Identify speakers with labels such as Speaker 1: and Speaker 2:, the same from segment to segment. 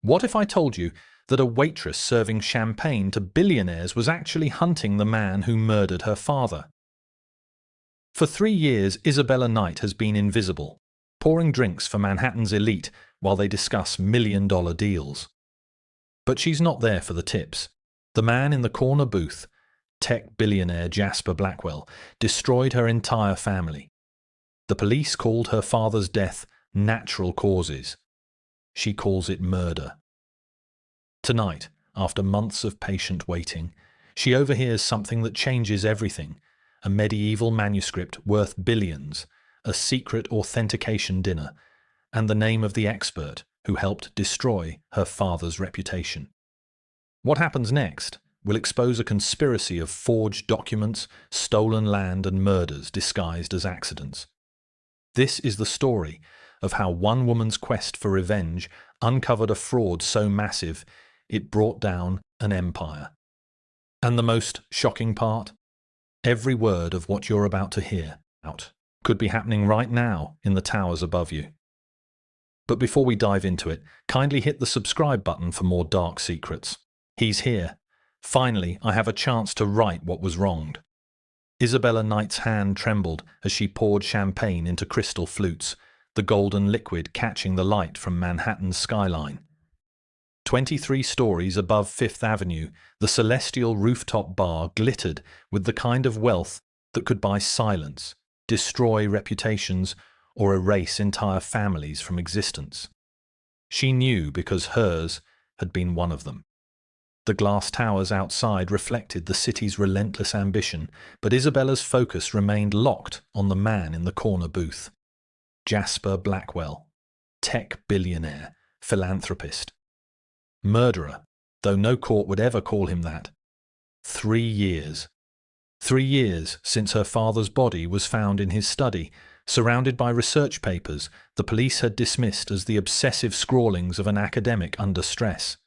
Speaker 1: What if I told you that a waitress serving champagne to billionaires was actually hunting the man who murdered her father? For 3 years, Isabella Knight has been invisible, pouring drinks for Manhattan's elite while they discuss million-dollar deals. But she's not there for the tips. The man in the corner booth, tech billionaire Jasper Blackwell, destroyed her entire family. The police called her father's death natural causes. She calls it murder. Tonight, after months of patient waiting, she overhears something that changes everything: a medieval manuscript worth billions, a secret authentication dinner, and the name of the expert who helped destroy her father's reputation. What happens next will expose a conspiracy of forged documents, stolen land, and murders disguised as accidents. This is the story of how one woman's quest for revenge uncovered a fraud so massive it brought down an empire. And the most shocking part? Every word of what you're about to hear out could be happening right now in the towers above you. But before we dive into it, kindly hit the subscribe button for more dark secrets. He's here. Finally, I have a chance to right what was wronged. Isabella Knight's hand trembled as she poured champagne into crystal flutes, the golden liquid catching the light from Manhattan's skyline. 23 stories above Fifth Avenue, the celestial rooftop bar glittered with the kind of wealth that could buy silence, destroy reputations, or erase entire families from existence. She knew because hers had been one of them. The glass towers outside reflected the city's relentless ambition, but Isabella's focus remained locked on the man in the corner booth. Jasper Blackwell, tech billionaire, philanthropist. Murderer, though no court would ever call him that. 3 years. 3 years since her father's body was found in his study, surrounded by research papers the police had dismissed as the obsessive scrawlings of an academic under stress.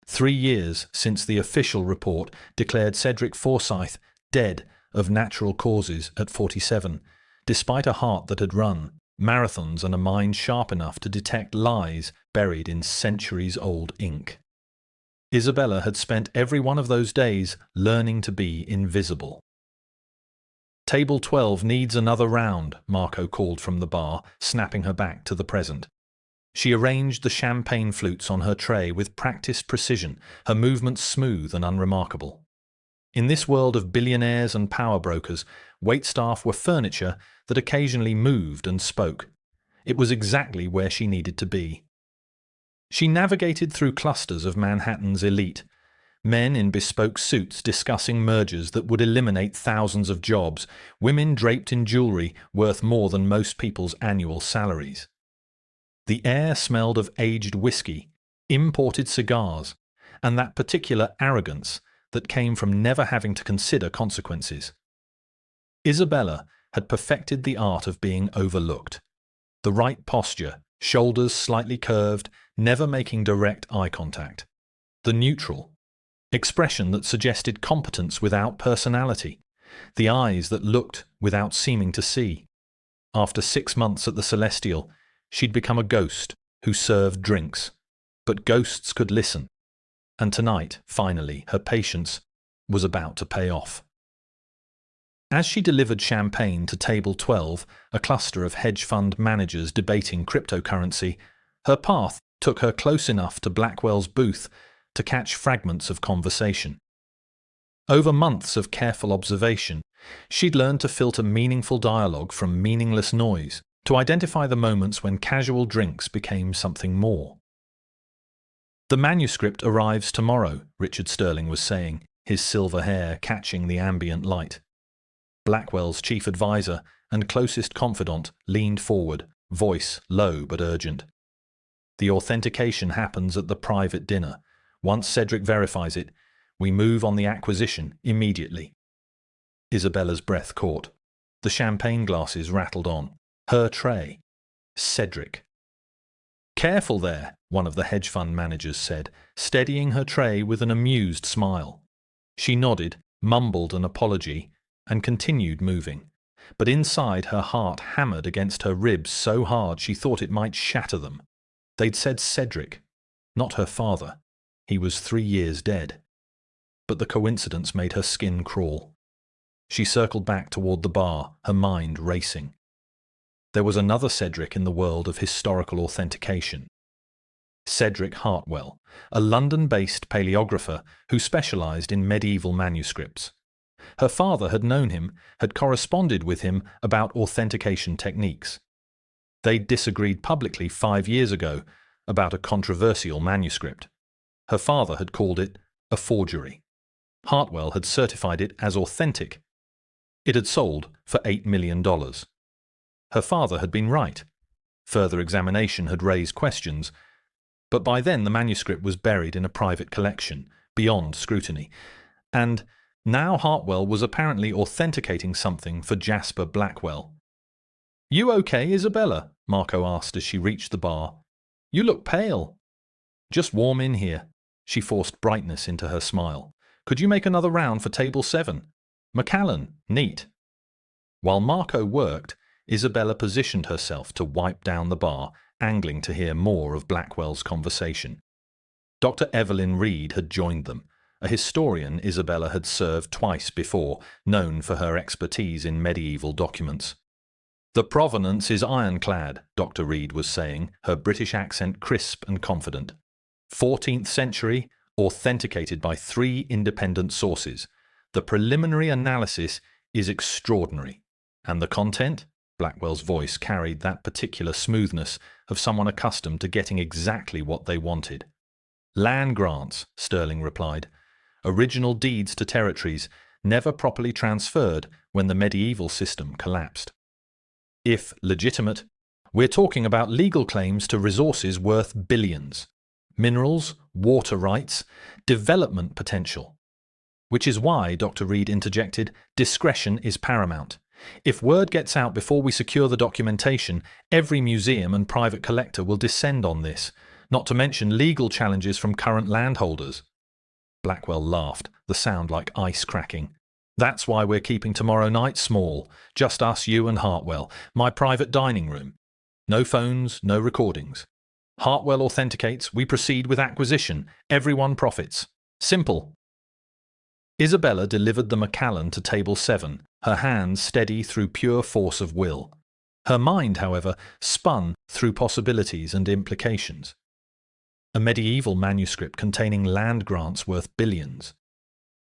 Speaker 1: 3 years since the official report declared Cedric Forsyth dead of natural causes at 47, despite a heart that had run marathons and a mind sharp enough to detect lies buried in centuries-old ink. Isabella had spent every one of those days learning to be invisible. "Table 12 needs another round," Marco called from the bar, snapping her back to the present. She arranged the champagne flutes on her tray with practiced precision, her movements smooth and unremarkable. In this world of billionaires and power brokers, waitstaff were furniture that occasionally moved and spoke. It was exactly where she needed to be. She navigated through clusters of Manhattan's elite, men in bespoke suits discussing mergers that would eliminate thousands of jobs, women draped in jewelry worth more than most people's annual salaries. The air smelled of aged whiskey, imported cigars, and that particular arrogance that came from never having to consider consequences. Isabella had perfected the art of being overlooked. The right posture, shoulders slightly curved, never making direct eye contact. The neutral expression that suggested competence without personality. The eyes that looked without seeming to see. After 6 months at the Celestial, she'd become a ghost who served drinks. But ghosts could listen. And tonight, finally, her patience was about to pay off. As she delivered champagne to Table 12, a cluster of hedge fund managers debating cryptocurrency, her path took her close enough to Blackwell's booth to catch fragments of conversation. Over months of careful observation, she'd learned to filter meaningful dialogue from meaningless noise, to identify the moments when casual drinks became something more. "The manuscript arrives tomorrow," Richard Sterling was saying, his silver hair catching the ambient light. Blackwell's chief advisor and closest confidant leaned forward, voice low but urgent. "The authentication happens at the private dinner. Once Cedric verifies it, we move on the acquisition immediately." Isabella's breath caught. The champagne glasses rattled on. Her tray. Cedric. "Careful there," one of the hedge fund managers said, steadying her tray with an amused smile. She nodded, mumbled an apology, and continued moving. But inside, her heart hammered against her ribs so hard she thought it might shatter them. They'd said Cedric. not her father. He was 3 years dead. But the coincidence made her skin crawl. She circled back toward the bar, her mind racing. There was another Cedric in the world of historical authentication. Cedric Hartwell, a London-based paleographer who specialized in medieval manuscripts. Her father had known him, had corresponded with him about authentication techniques. They disagreed publicly 5 years ago about a controversial manuscript. Her father had called it a forgery. Hartwell had certified it as authentic. It had sold for $8 million. Her father had been right. Further examination had raised questions, but by then the manuscript was buried in a private collection, beyond scrutiny. And now Hartwell was apparently authenticating something for Jasper Blackwell. "You okay, Isabella?" Marco asked as she reached the bar. "You look pale." "Just warm in here." She forced brightness into her smile. "Could you make another round for table 7? Macallan, neat." While Marco worked, Isabella positioned herself to wipe down the bar, angling to hear more of Blackwell's conversation. Dr. Evelyn Reed had joined them, a historian Isabella had served twice before, known for her expertise in medieval documents. "The provenance is ironclad," Dr. Reed was saying, her British accent crisp and confident. 14th century, authenticated by 3 independent sources. The preliminary analysis is extraordinary. And the content? Blackwell's voice carried that particular smoothness of someone accustomed to getting exactly what they wanted. "Land grants," Sterling replied. "Original deeds to territories, never properly transferred when the medieval system collapsed. If legitimate, we're talking about legal claims to resources worth billions. Minerals, water rights, development potential. Which is why," Dr. Reed interjected, "discretion is paramount. If word gets out before we secure the documentation, every museum and private collector will descend on this, not to mention legal challenges from current landholders." Blackwell laughed, the sound like ice cracking. "That's why we're keeping tomorrow night small. Just us, you and Hartwell. My private dining room. No phones, no recordings. Hartwell authenticates, we proceed with acquisition. Everyone profits. Simple." Isabella delivered the Macallan to table 7, her hands steady through pure force of will. Her mind, however, spun through possibilities and implications. A medieval manuscript containing land grants worth billions.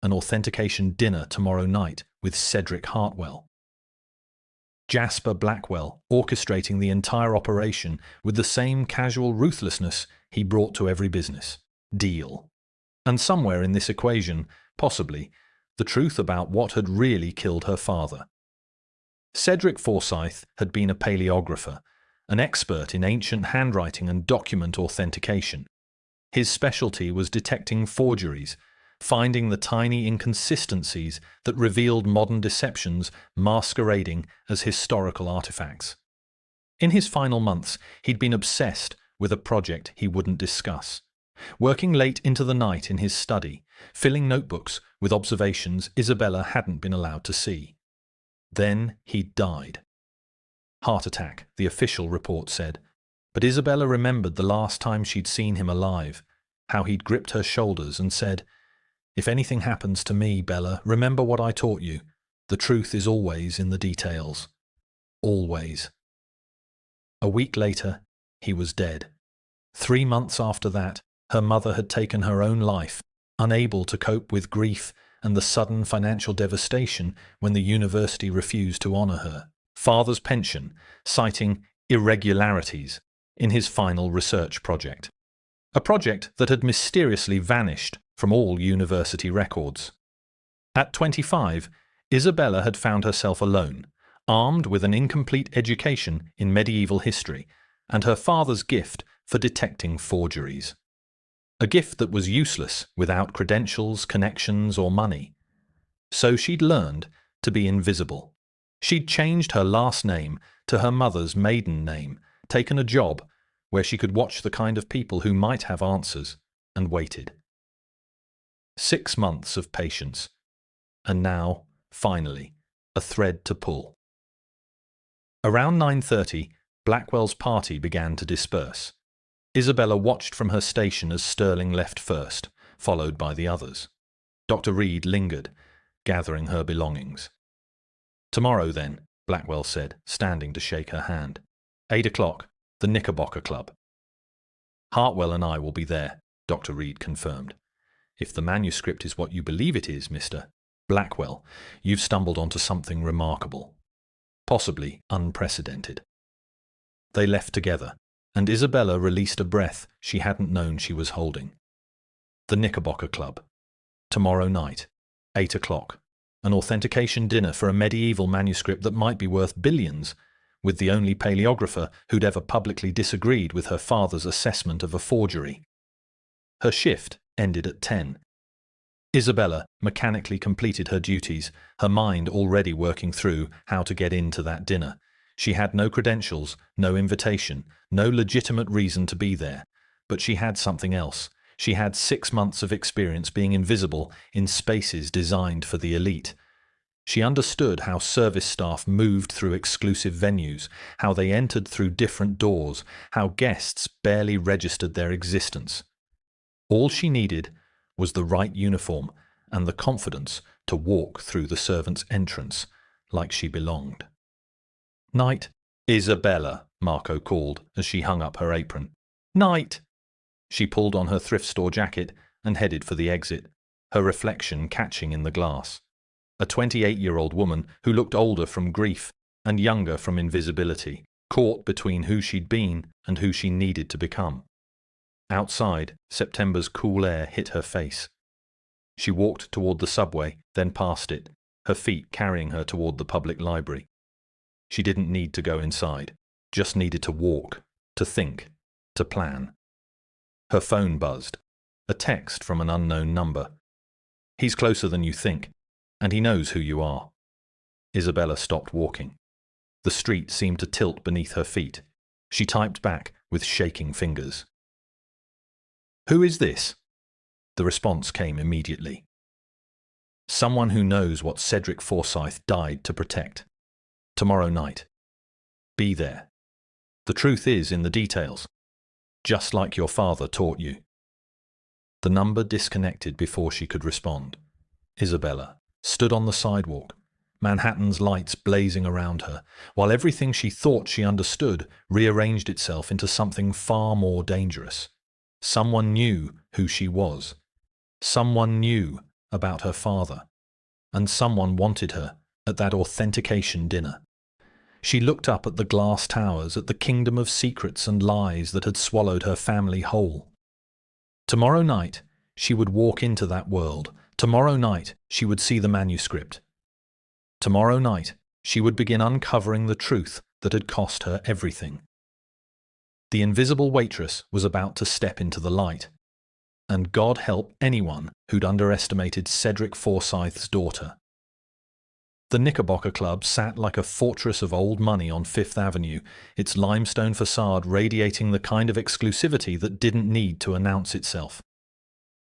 Speaker 1: An authentication dinner tomorrow night with Cedric Hartwell. Jasper Blackwell orchestrating the entire operation with the same casual ruthlessness he brought to every business deal. And somewhere in this equation, possibly, the truth about what had really killed her father. Cedric Forsyth had been a paleographer, an expert in ancient handwriting and document authentication. His specialty was detecting forgeries, finding the tiny inconsistencies that revealed modern deceptions masquerading as historical artifacts. In his final months, he'd been obsessed with a project he wouldn't discuss, working late into the night in his study, filling notebooks with observations Isabella hadn't been allowed to see. Then he died. Heart attack, the official report said, but Isabella remembered the last time she'd seen him alive, how he'd gripped her shoulders and said, "If anything happens to me, Bella, remember what I taught you. The truth is always in the details. Always." A week later, he was dead. 3 months after that, her mother had taken her own life, unable to cope with grief and the sudden financial devastation when the university refused to honor her father's pension, citing irregularities in his final research project. A project that had mysteriously vanished from all university records. At 25, Isabella had found herself alone, armed with an incomplete education in medieval history and her father's gift for detecting forgeries. A gift that was useless without credentials, connections, or money. So she'd learned to be invisible. She'd changed her last name to her mother's maiden name, taken a job where she could watch the kind of people who might have answers, and waited. 6 months of patience. And now, finally, a thread to pull. Around 9:30, Blackwell's party began to disperse. Isabella watched from her station as Sterling left first, followed by the others. Dr. Reed lingered, gathering her belongings. "Tomorrow, then," Blackwell said, standing to shake her hand. 8 o'clock, the Knickerbocker Club. "Hartwell and I will be there," Dr. Reed confirmed. "If the manuscript is what you believe it is, Mr. Blackwell, you've stumbled onto something remarkable, possibly unprecedented." They left together, and Isabella released a breath she hadn't known she was holding. The Knickerbocker Club. Tomorrow night, 8 o'clock. An authentication dinner for a medieval manuscript that might be worth billions, with the only paleographer who'd ever publicly disagreed with her father's assessment of a forgery. Her shift ended at 10. Isabella mechanically completed her duties, her mind already working through how to get into that dinner. She had no credentials, no invitation, no legitimate reason to be there, but she had something else. She had 6 months of experience being invisible in spaces designed for the elite. She understood how service staff moved through exclusive venues, how they entered through different doors, how guests barely registered their existence. All she needed was the right uniform and the confidence to walk through the servant's entrance like she belonged. "Night, Isabella," Marco called as she hung up her apron. "Night!" She pulled on her thrift store jacket and headed for the exit, her reflection catching in the glass. A 28-year-old woman who looked older from grief and younger from invisibility, caught between who she'd been and who she needed to become. Outside, September's cool air hit her face. She walked toward the subway, then past it, her feet carrying her toward the public library. She didn't need to go inside, just needed to walk, to think, to plan. Her phone buzzed. A text from an unknown number. "He's closer than you think, and he knows who you are." Isabella stopped walking. The street seemed to tilt beneath her feet. She typed back with shaking fingers. "Who is this?" The response came immediately. "Someone who knows what Cedric Forsyth died to protect. Tomorrow night. Be there. The truth is in the details, just like your father taught you." The number disconnected before she could respond. Isabella stood on the sidewalk, Manhattan's lights blazing around her, while everything she thought she understood rearranged itself into something far more dangerous. Someone knew who she was. Someone knew about her father. And someone wanted her at that authentication dinner. She looked up at the glass towers, at the kingdom of secrets and lies that had swallowed her family whole. Tomorrow night, she would walk into that world. Tomorrow night, she would see the manuscript. Tomorrow night, she would begin uncovering the truth that had cost her everything. The invisible waitress was about to step into the light. And God help anyone who'd underestimated Cedric Forsyth's daughter. The Knickerbocker Club sat like a fortress of old money on Fifth Avenue, its limestone facade radiating the kind of exclusivity that didn't need to announce itself.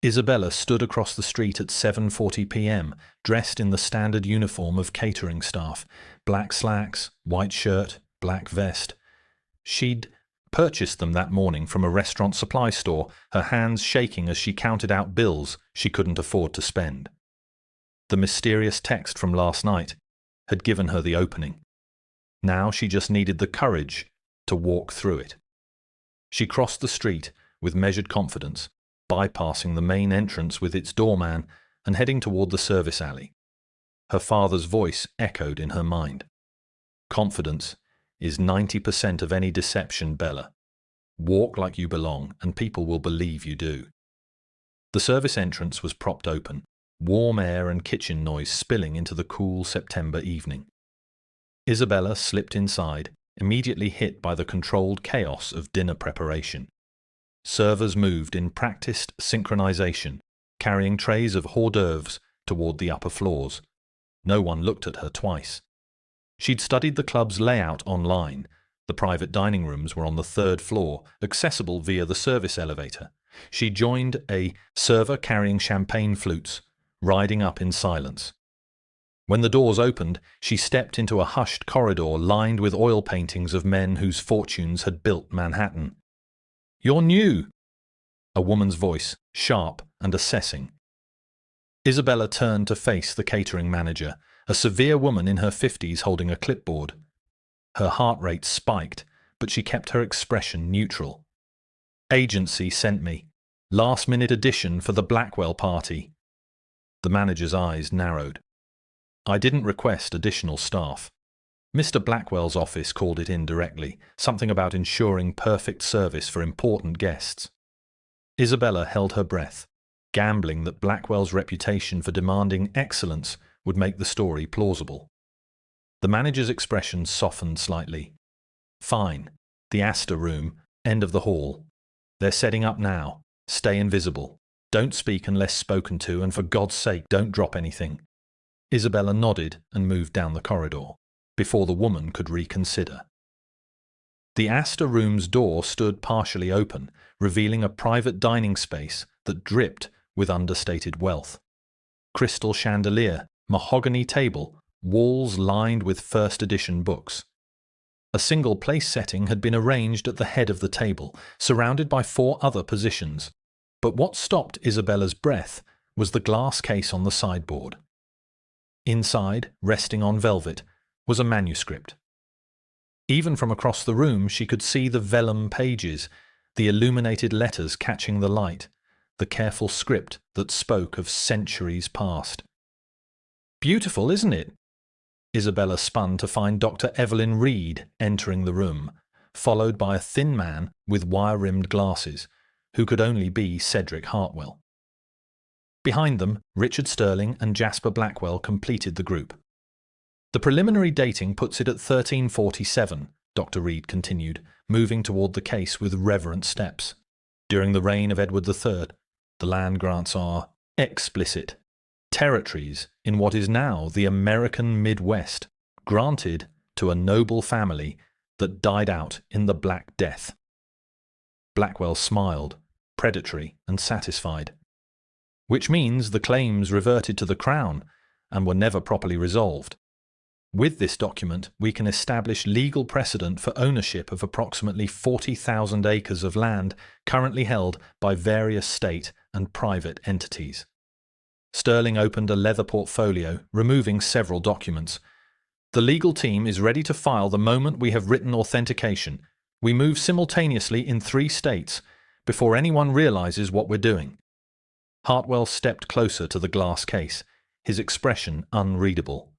Speaker 1: Isabella stood across the street at 7:40 p.m., dressed in the standard uniform of catering staff, black slacks, white shirt, black vest. She'd purchased them that morning from a restaurant supply store, her hands shaking as she counted out bills she couldn't afford to spend. The mysterious text from last night had given her the opening. Now she just needed the courage to walk through it. She crossed the street with measured confidence, bypassing the main entrance with its doorman and heading toward the service alley. Her father's voice echoed in her mind. "Confidence is 90% of any deception, Bella. Walk like you belong, and people will believe you do." The service entrance was propped open, warm air and kitchen noise spilling into the cool September evening. Isabella slipped inside, immediately hit by the controlled chaos of dinner preparation. Servers moved in practiced synchronization, carrying trays of hors d'oeuvres toward the upper floors. No one looked at her twice. She'd studied the club's layout online. The private dining rooms were on the 3rd floor, accessible via the service elevator. She joined a server carrying champagne flutes, riding up in silence. When the doors opened, she stepped into a hushed corridor lined with oil paintings of men whose fortunes had built Manhattan. You're new. A woman's voice, sharp and assessing. Isabella turned to face the catering manager, a severe woman in her 50s holding a clipboard. Her heart rate spiked, but she kept her expression neutral. Agency sent me. Last-minute addition for the Blackwell party. The manager's eyes narrowed. I didn't request additional staff. Mr. Blackwell's office called it in directly, something about ensuring perfect service for important guests. Isabella held her breath, gambling that Blackwell's reputation for demanding excellence would make the story plausible. The manager's expression softened slightly. Fine. The Astor room, end of the hall. They're setting up now. Stay invisible. Don't speak unless spoken to, and for God's sake, don't drop anything. Isabella nodded and moved down the corridor, before the woman could reconsider. The Astor room's door stood partially open, revealing a private dining space that dripped with understated wealth. Crystal chandelier, mahogany table, walls lined with first-edition books. A single place setting had been arranged at the head of the table, surrounded by 4 other positions. But what stopped Isabella's breath was the glass case on the sideboard. Inside, resting on velvet, was a manuscript. Even from across the room she could see the vellum pages, the illuminated letters catching the light, the careful script that spoke of centuries past. Beautiful, isn't it? Isabella spun to find Dr. Evelyn Reed entering the room, followed by a thin man with wire-rimmed glasses, who could only be Cedric Hartwell. Behind them, Richard Sterling and Jasper Blackwell completed the group. The preliminary dating puts it at 1347, Dr. Reed continued, moving toward the case with reverent steps. During the reign of Edward III, the land grants are explicit territories in what is now the American Midwest, granted to a noble family that died out in the Black Death. Blackwell smiled, predatory and satisfied. Which means the claims reverted to the Crown and were never properly resolved. With this document, we can establish legal precedent for ownership of approximately 40,000 acres of land currently held by various state and private entities. Sterling opened a leather portfolio, removing several documents. The legal team is ready to file the moment we have written authentication. We move simultaneously in 3 states before anyone realizes what we're doing. Hartwell stepped closer to the glass case, his expression unreadable.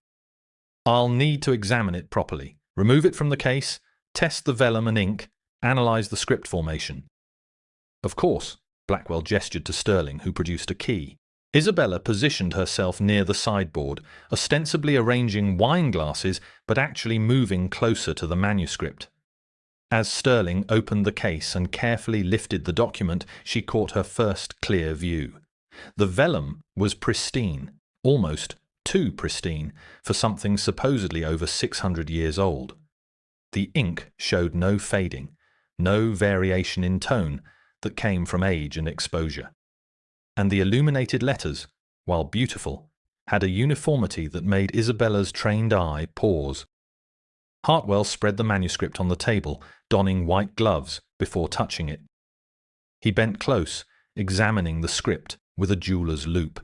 Speaker 1: I'll need to examine it properly, remove it from the case, test the vellum and ink, analyze the script formation. Of course, Blackwell gestured to Sterling, who produced a key. Isabella positioned herself near the sideboard, ostensibly arranging wine glasses, but actually moving closer to the manuscript. As Sterling opened the case and carefully lifted the document, she caught her first clear view. The vellum was pristine, almost too pristine for something supposedly over 600 years old. The ink showed no fading, no variation in tone that came from age and exposure. And the illuminated letters, while beautiful, had a uniformity that made Isabella's trained eye pause. Hartwell spread the manuscript on the table, donning white gloves before touching it. He bent close, examining the script with a jeweler's loupe.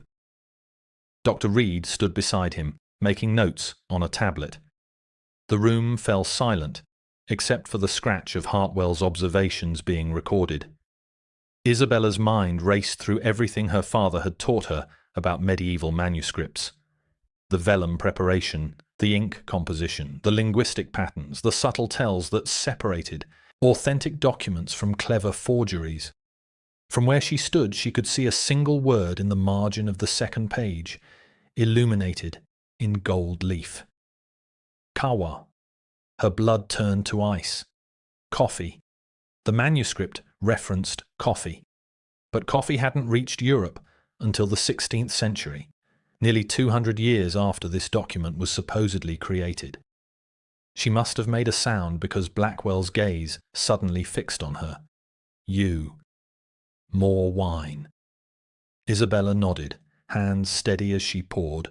Speaker 1: Dr. Reed stood beside him, making notes on a tablet. The room fell silent, except for the scratch of Hartwell's observations being recorded. Isabella's mind raced through everything her father had taught her about medieval manuscripts. The vellum preparation, the ink composition, the linguistic patterns, the subtle tells that separated authentic documents from clever forgeries. From where she stood, she could see a single word in the margin of the second page, illuminated in gold leaf. Kawa. Her blood turned to ice. Coffee. The manuscript referenced coffee. But coffee hadn't reached Europe until the 16th century, nearly 200 years after this document was supposedly created. She must have made a sound because Blackwell's gaze suddenly fixed on her. You. More wine. Isabella nodded, hands steady as she poured,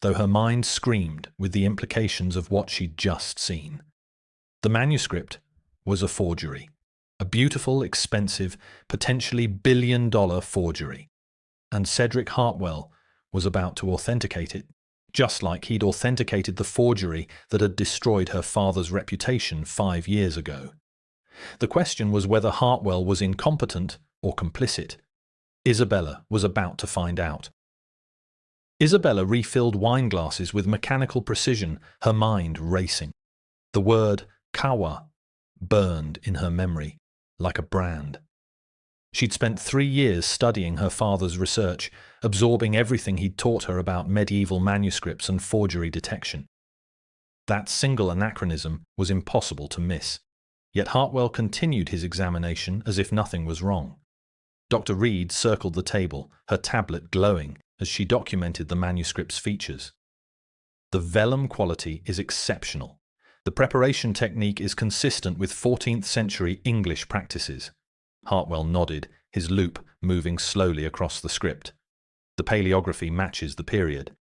Speaker 1: though her mind screamed with the implications of what she'd just seen. The manuscript was a forgery. A beautiful, expensive, potentially billion-dollar forgery. And Cedric Hartwell was about to authenticate it, just like he'd authenticated the forgery that had destroyed her father's reputation 5 years ago. The question was whether Hartwell was incompetent or complicit. Isabella was about to find out. Isabella refilled wine glasses with mechanical precision, her mind racing. The word kawa burned in her memory like a brand. She'd spent 3 years studying her father's research, absorbing everything he'd taught her about medieval manuscripts and forgery detection. That single anachronism was impossible to miss. Yet Hartwell continued his examination as if nothing was wrong. Dr. Reed circled the table, her tablet glowing as she documented the manuscript's features. The vellum quality is exceptional. The preparation technique is consistent with 14th century English practices. Hartwell nodded, his loupe moving slowly across the script. The paleography matches the period.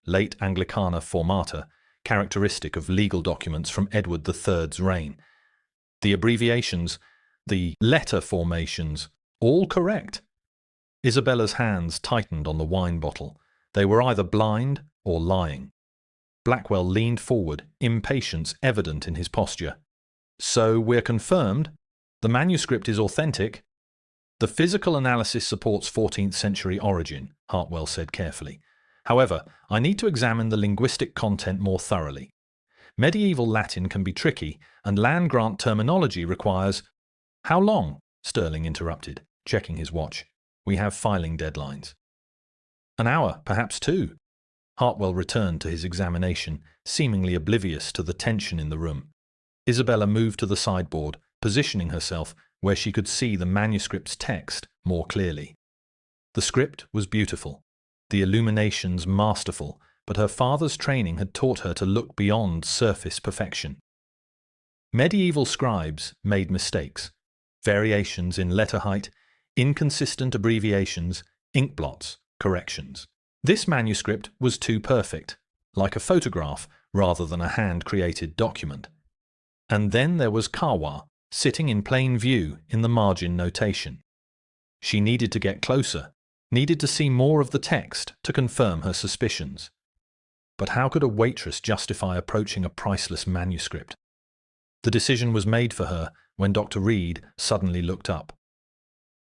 Speaker 1: Late Anglicana formata, characteristic of legal documents from Edward III's reign. The abbreviations, the letter formations, all correct. Isabella's hands tightened on the wine bottle. They were either blind or lying. Blackwell leaned forward, impatience evident in his posture. So we're confirmed. The manuscript is authentic. The physical analysis supports 14th century origin, Hartwell said carefully. However, I need to examine the linguistic content more thoroughly. Medieval Latin can be tricky, and land-grant terminology requires— How long? Sterling interrupted, checking his watch. We have filing deadlines. An hour, perhaps 2. Hartwell returned to his examination, seemingly oblivious to the tension in the room. Isabella moved to the sideboard, positioning herself where she could see the manuscript's text more clearly. The script was beautiful, the illuminations masterful, but her father's training had taught her to look beyond surface perfection. Medieval scribes made mistakes, variations in letter height, inconsistent abbreviations, ink blots, corrections. This manuscript was too perfect, like a photograph rather than a hand-created document. And then there was Kawa, sitting in plain view in the margin notation. She needed to get closer, needed to see more of the text to confirm her suspicions. But how could a waitress justify approaching a priceless manuscript? The decision was made for her when Dr. Reed suddenly looked up.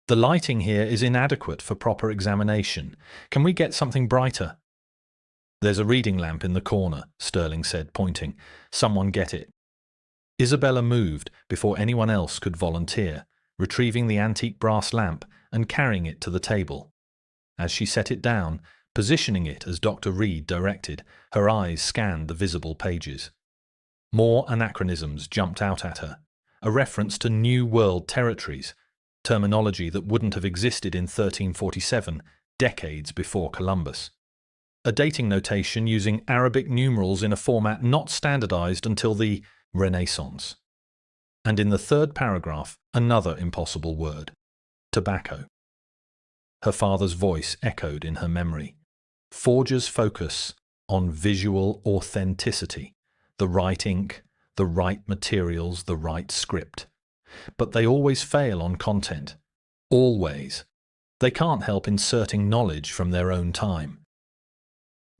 Speaker 1: The lighting here is inadequate for proper examination. Can we get something brighter? There's a reading lamp in the corner, Sterling said, pointing. Someone get it. Isabella moved before anyone else could volunteer, retrieving the antique brass lamp and carrying it to the table. As she set it down, positioning it as Dr. Reed directed, her eyes scanned the visible pages. More anachronisms jumped out at her. A reference to New World territories, terminology that wouldn't have existed in 1347, decades before Columbus. A dating notation using Arabic numerals in a format not standardized until the Renaissance. And in the third paragraph, another impossible word: tobacco. Her father's voice echoed in her memory. Forgers focus on visual authenticity, the right ink, the right materials, the right script. But they always fail on content. Always. They can't help inserting knowledge from their own time.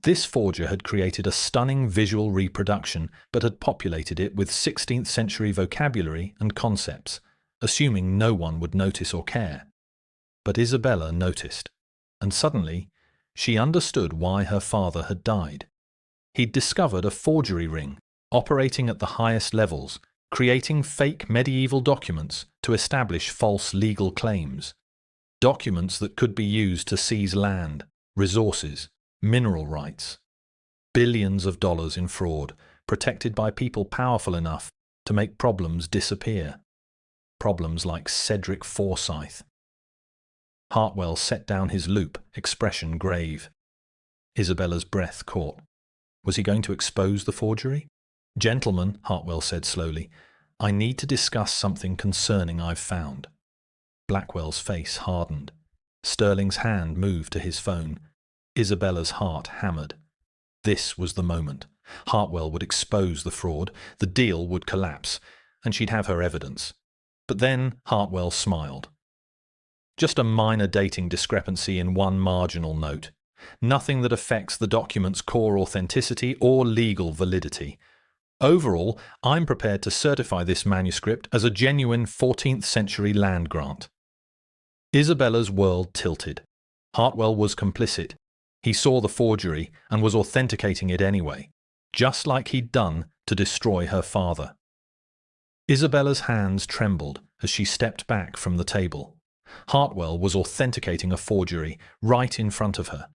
Speaker 1: This forger had created a stunning visual reproduction, but had populated it with 16th century vocabulary and concepts, assuming no one would notice or care. But Isabella noticed, and suddenly she understood why her father had died. He'd discovered a forgery ring, operating at the highest levels, creating fake medieval documents to establish false legal claims. Documents that could be used to seize land, resources, mineral rights. Billions of dollars in fraud, protected by people powerful enough to make problems disappear. Problems like Cedric Forsyth. Hartwell set down his loupe, expression grave. Isabella's breath caught. Was he going to expose the forgery? Gentlemen, Hartwell said slowly, I need to discuss something concerning I've found. Blackwell's face hardened. Sterling's hand moved to his phone. Isabella's heart hammered. This was the moment. Hartwell would expose the fraud, the deal would collapse, and she'd have her evidence. But then Hartwell smiled. Just a minor dating discrepancy in one marginal note. Nothing that affects the document's core authenticity or legal validity. Overall, I'm prepared to certify this manuscript as a genuine 14th century land grant. Isabella's world tilted. Hartwell was complicit. He saw the forgery and was authenticating it anyway, just like he'd done to destroy her father. Isabella's hands trembled as she stepped back from the table. Hartwell was authenticating a forgery right in front of her,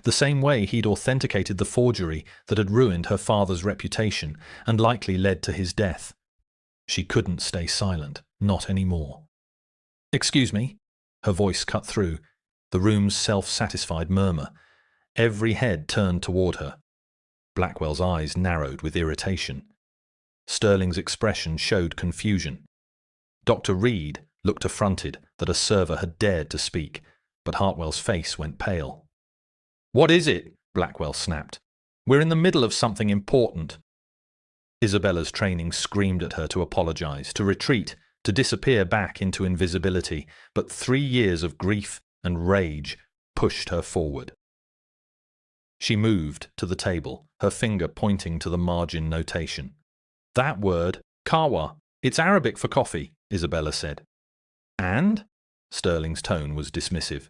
Speaker 1: the same way he'd authenticated the forgery that had ruined her father's reputation and likely led to his death. She couldn't stay silent, not anymore. "Excuse me?" Her voice cut through the room's self-satisfied murmur. Every head turned toward her. Blackwell's eyes narrowed with irritation. Sterling's expression showed confusion. Dr. Reed looked affronted that a server had dared to speak, but Hartwell's face went pale. "What is it?" Blackwell snapped. "We're in the middle of something important." Isabella's training screamed at her to apologize, to retreat, to disappear back into invisibility, but 3 years of grief and rage pushed her forward. She moved to the table, her finger pointing to the margin notation. "That word, kawa, it's Arabic for coffee," Isabella said. "And?" Sterling's tone was dismissive.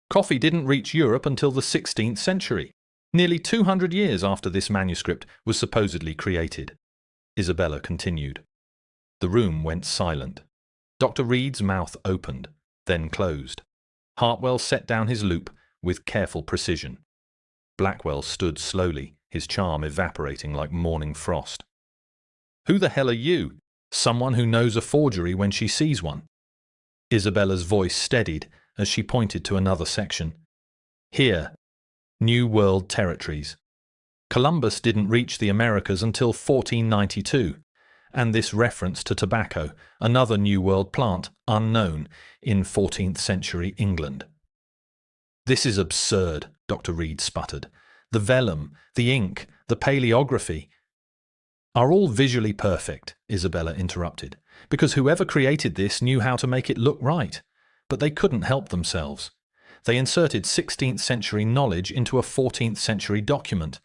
Speaker 1: "Coffee didn't reach Europe until the 16th century, nearly 200 years after this manuscript was supposedly created," Isabella continued. The room went silent. Dr. Reed's mouth opened, then closed. Hartwell set down his loop with careful precision. Blackwell stood slowly, his charm evaporating like morning frost. "Who the hell are you? Someone who knows a forgery when she sees one." Isabella's voice steadied as she pointed to another section. "Here, New World territories. Columbus didn't reach the Americas until 1492, and this reference to tobacco, another New World plant, unknown, in 14th century England." "This is absurd," Dr. Reed sputtered. "The vellum, the ink, the paleography are all visually perfect," Isabella interrupted, "because whoever created this knew how to make it look right. But they couldn't help themselves. They inserted 16th century knowledge into a 14th century document.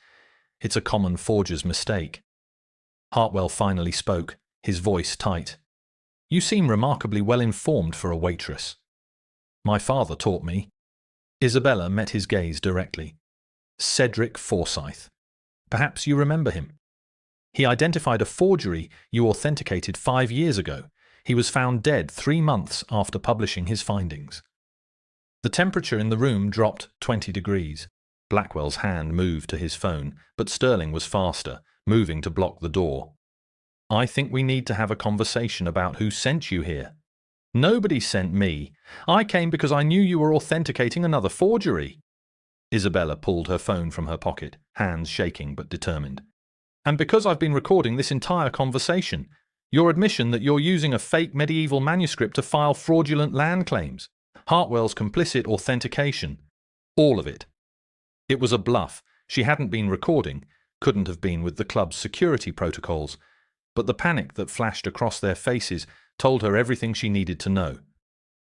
Speaker 1: It's a common forger's mistake." Hartwell finally spoke, his voice tight. "You seem remarkably well informed for a waitress." "My father taught me." Isabella met his gaze directly. "Cedric Forsyth. Perhaps you remember him. He identified a forgery you authenticated 5 years ago. He was found dead 3 months after publishing his findings." The temperature in the room dropped 20 degrees. Blackwell's hand moved to his phone, but Sterling was faster, moving to block the door. "I think we need to have a conversation about who sent you here." "Nobody sent me. I came because I knew you were authenticating another forgery." Isabella pulled her phone from her pocket, hands shaking but determined. "And because I've been recording this entire conversation. Your admission that you're using a fake medieval manuscript to file fraudulent land claims. Hartwell's complicit authentication. All of it." It was a bluff. She hadn't been recording, couldn't have been with the club's security protocols, but the panic that flashed across their faces told her everything she needed to know.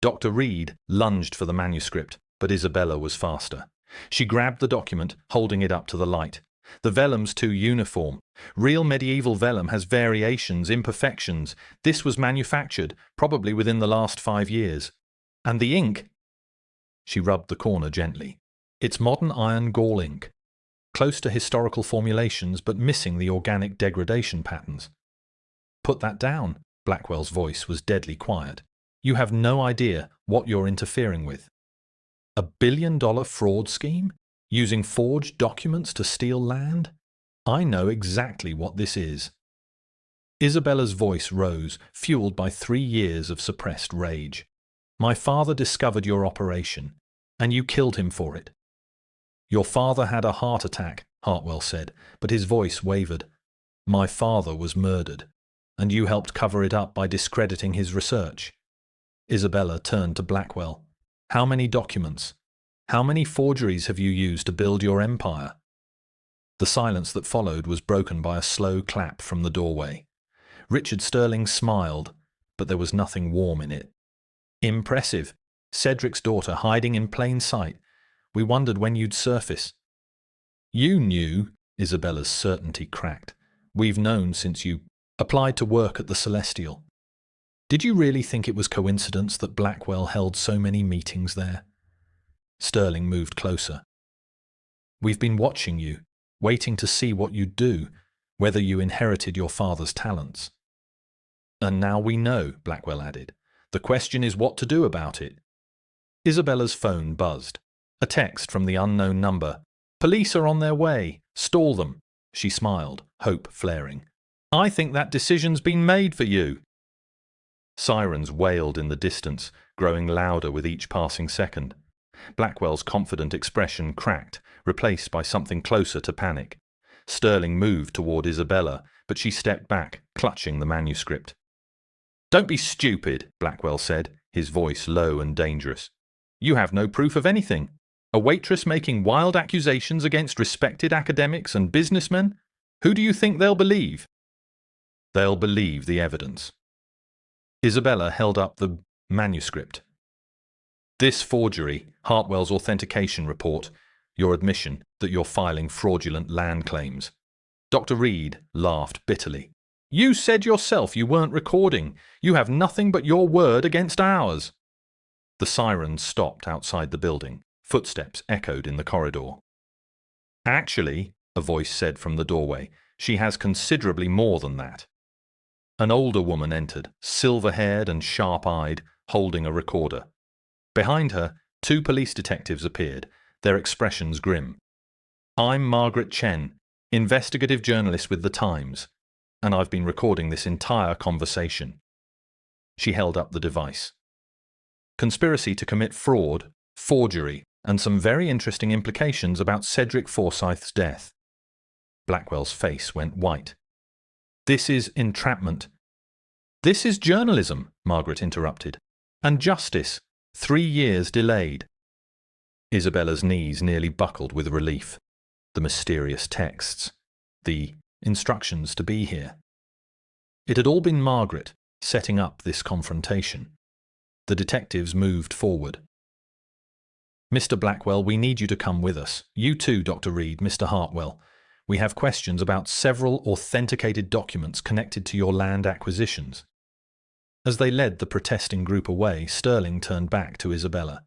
Speaker 1: Dr. Reed lunged for the manuscript, but Isabella was faster. She grabbed the document, holding it up to the light. "The vellum's too uniform. Real medieval vellum has variations, imperfections. This was manufactured, probably within the last 5 years. And the ink—" She rubbed the corner gently. "It's modern iron gall ink. Close to historical formulations, but missing the organic degradation patterns." "Put that down." Blackwell's voice was deadly quiet. "You have no idea what you're interfering with." "A billion-dollar fraud scheme? Using forged documents to steal land? I know exactly what this is." Isabella's voice rose, fueled by 3 years of suppressed rage. "My father discovered your operation, and you killed him for it." "Your father had a heart attack," Hartwell said, but his voice wavered. "My father was murdered, and you helped cover it up by discrediting his research." Isabella turned to Blackwell. "How many documents? How many forgeries have you used to build your empire?" The silence that followed was broken by a slow clap from the doorway. Richard Sterling smiled. but there was nothing warm in it. Impressive. Cedric's daughter hiding in plain sight. We wondered when you'd surface. You knew, Isabella's certainty cracked. We've known since you applied to work at the Celestial. Did you really think it was coincidence that Blackwell held so many meetings there? Sterling moved closer. We've been watching you, waiting to see what you'd do, whether you inherited your father's talents. And now we know, Blackwell added. The question is what to do about it. Isabella's phone buzzed. A text from the unknown number. Police are on their way. Stall them. She smiled, hope flaring. I think that decision's been made for you. Sirens wailed in the distance, growing louder with each passing second. Blackwell's confident expression cracked, replaced by something closer to panic. Sterling moved toward Isabella, but she stepped back, clutching the manuscript. Don't be stupid, Blackwell said, his voice low and dangerous. You have no proof of anything. A waitress making wild accusations against respected academics and businessmen? Who do you think they'll believe? They'll believe the evidence. Isabella held up the manuscript. This forgery, Hartwell's authentication report, your admission that you're filing fraudulent land claims. Dr. Reed laughed bitterly. You said yourself you weren't recording. You have nothing but your word against ours. The sirens stopped outside the building. Footsteps echoed in the corridor. Actually, a voice said from the doorway, she has considerably more than that. An older woman entered, silver-haired and sharp-eyed, holding a recorder. Behind her, 2 police detectives appeared, their expressions grim. I'm Margaret Chen, investigative journalist with The Times, and I've been recording this entire conversation. She held up the device. Conspiracy to commit fraud, forgery, and some very interesting implications about Cedric Forsyth's death. Blackwell's face went white. This is entrapment. This is journalism, Margaret interrupted. And justice, 3 years delayed. Isabella's knees nearly buckled with relief. The mysterious texts. The instructions to be here. It had all been Margaret setting up this confrontation. The detectives moved forward. Mr. Blackwell, we need you to come with us. You too, Dr. Reed, Mr. Hartwell. We have questions about several authenticated documents connected to your land acquisitions. As they led the protesting group away, Sterling turned back to Isabella.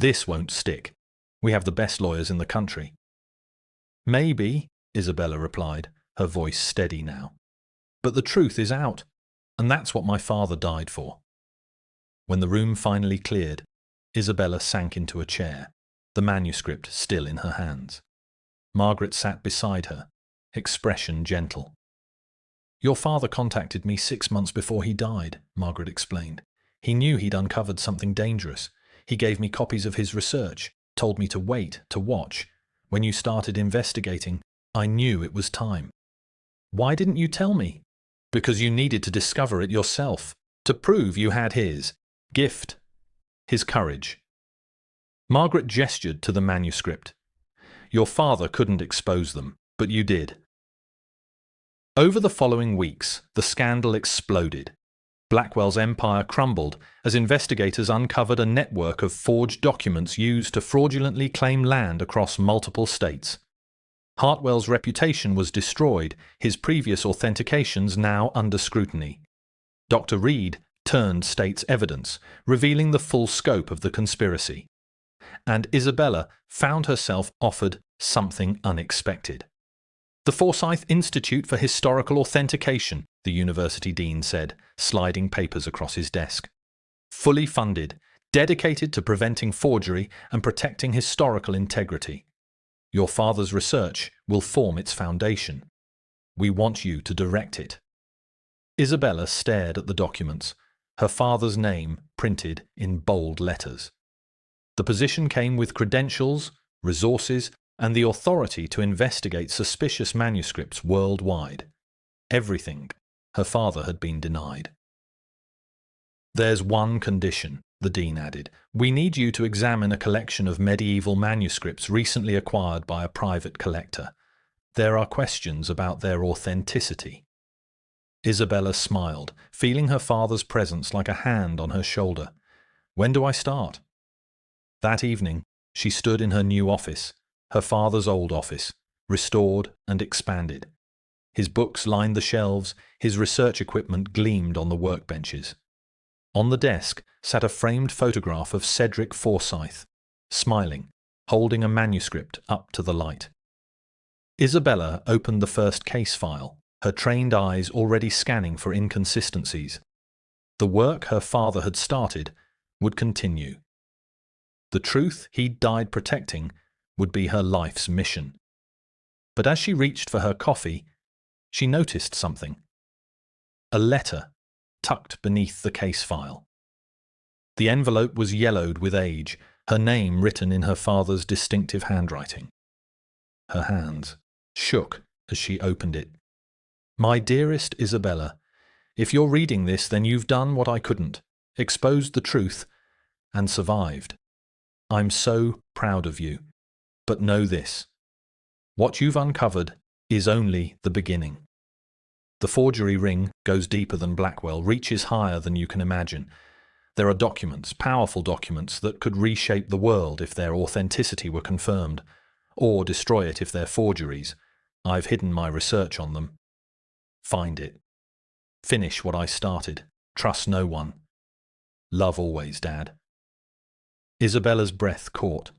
Speaker 1: This won't stick. We have the best lawyers in the country. Maybe, Isabella replied, her voice steady now. But the truth is out, and that's what my father died for. When the room finally cleared, Isabella sank into a chair, the manuscript still in her hands. Margaret sat beside her, expression gentle. Your father contacted me 6 months before he died, Margaret explained. He knew he'd uncovered something dangerous. He gave me copies of his research, told me to wait, to watch. When you started investigating, I knew it was time. Why didn't you tell me? Because you needed to discover it yourself, to prove you had his gift, his courage. Margaret gestured to the manuscript. Your father couldn't expose them, but you did. Over the following weeks, the scandal exploded. Blackwell's empire crumbled as investigators uncovered a network of forged documents used to fraudulently claim land across multiple states. Hartwell's reputation was destroyed, his previous authentications now under scrutiny. Dr. Reed turned state's evidence, revealing the full scope of the conspiracy. And Isabella found herself offered something unexpected. The Forsyth Institute for Historical Authentication, the university dean said, sliding papers across his desk. Fully funded, dedicated to preventing forgery and protecting historical integrity. Your father's research will form its foundation. We want you to direct it. Isabella stared at the documents, her father's name printed in bold letters. The position came with credentials, resources, and the authority to investigate suspicious manuscripts worldwide. Everything her father had been denied. There's one condition, the dean added. We need you to examine a collection of medieval manuscripts recently acquired by a private collector. There are questions about their authenticity. Isabella smiled, feeling her father's presence like a hand on her shoulder. When do I start? That evening, she stood in her new office, her father's old office, restored and expanded. His books lined the shelves, his research equipment gleamed on the workbenches. On the desk sat a framed photograph of Cedric Forsyth, smiling, holding a manuscript up to the light. Isabella opened the first case file, her trained eyes already scanning for inconsistencies. The work her father had started would continue. The truth he'd died protecting would be her life's mission. But as she reached for her coffee, she noticed something. A letter tucked beneath the case file. The envelope was yellowed with age, her name written in her father's distinctive handwriting. Her hands shook as she opened it. My dearest Isabella, if you're reading this, then you've done what I couldn't, exposed the truth, and survived. I'm so proud of you. But know this. What you've uncovered is only the beginning. The forgery ring goes deeper than Blackwell, reaches higher than you can imagine. There are documents, powerful documents, that could reshape the world if their authenticity were confirmed, or destroy it if they're forgeries. I've hidden my research on them. Find it. Finish what I started. Trust no one. Love always, Dad. Isabella's breath caught.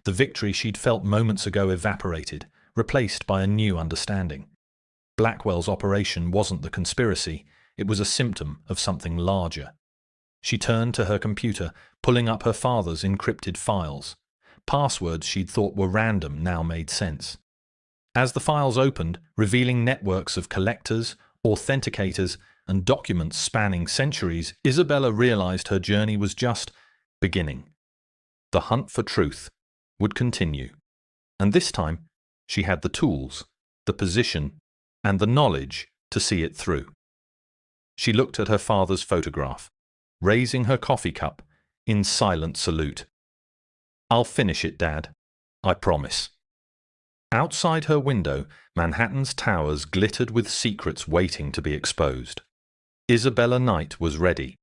Speaker 1: The victory she'd felt moments ago evaporated, replaced by a new understanding. Blackwell's operation wasn't the conspiracy, it was a symptom of something larger. She turned to her computer, pulling up her father's encrypted files. Passwords she'd thought were random now made sense. As the files opened, revealing networks of collectors, authenticators, and documents spanning centuries, Isabella realized her journey was just beginning. The hunt for truth would continue. And this time, she had the tools, the position, and the knowledge to see it through. She looked at her father's photograph, raising her coffee cup in silent salute. I'll finish it, Dad. I promise. Outside her window, Manhattan's towers glittered with secrets waiting to be exposed. Isabella Knight was ready.